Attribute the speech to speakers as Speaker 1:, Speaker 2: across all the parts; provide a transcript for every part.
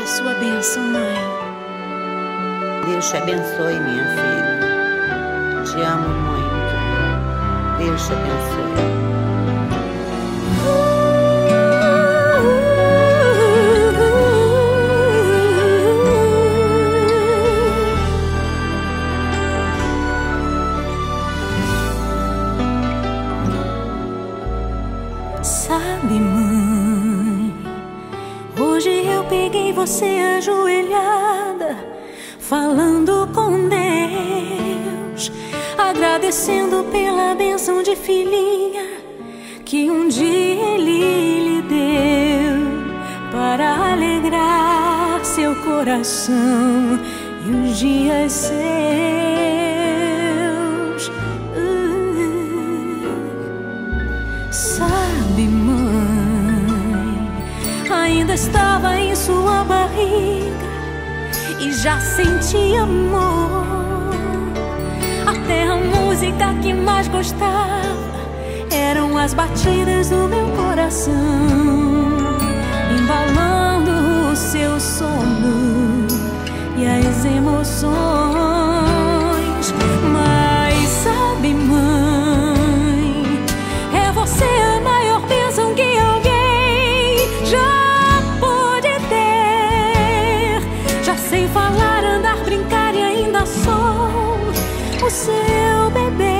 Speaker 1: a sua bênção, mãe.
Speaker 2: Deus te abençoe, minha filha. Te amo muito. Deus te abençoe.
Speaker 3: Sabe, mãe, hoje eu peguei você ajoelhada, falando com Deus, agradecendo pela bênção de filhinha que um dia Ele lhe deu, para alegrar seu coração e os dias seus. Sabe, mãe, ainda estava em sua barriga e já sentia amor. Até a música que mais gostava eram as batidas do meu coração, embalando o seu sono e as emoções. Mas sabe, mãe, é você a maior bênção que alguém já pôde ter. Já sei falar, andar, brincar e ainda sou o seu bebê.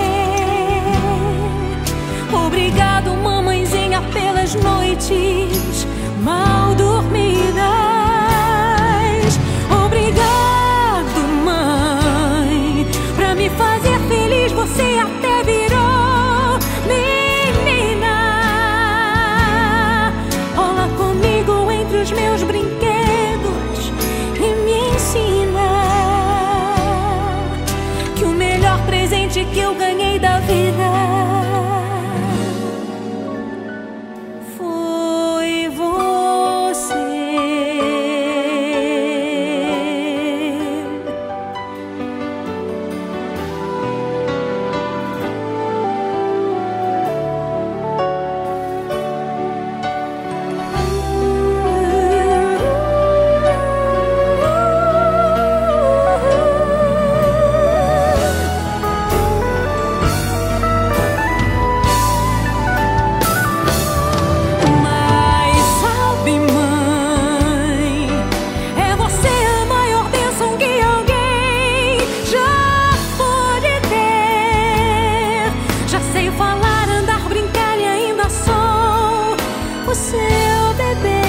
Speaker 3: Obrigado, mamãezinha, pelas noites mal dormidas. Obrigado, mãe, pra me fazer feliz. Você até virou menina. Rola comigo entre os meus brinquedos e me ensina que o melhor presente que eu ganhei da vida foi você. Seu bebê.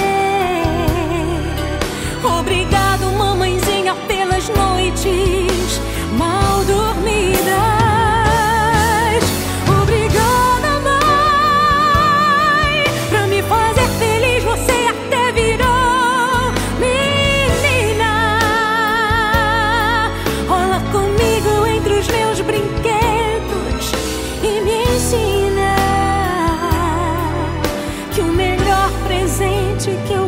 Speaker 3: Obrigado, mamãezinha, pelas noites mal dormidas. Obrigada, mãe, pra me fazer feliz. Você até virou menina. Rola comigo entre os meus brinquedos e me ensina que o melhor presente que eu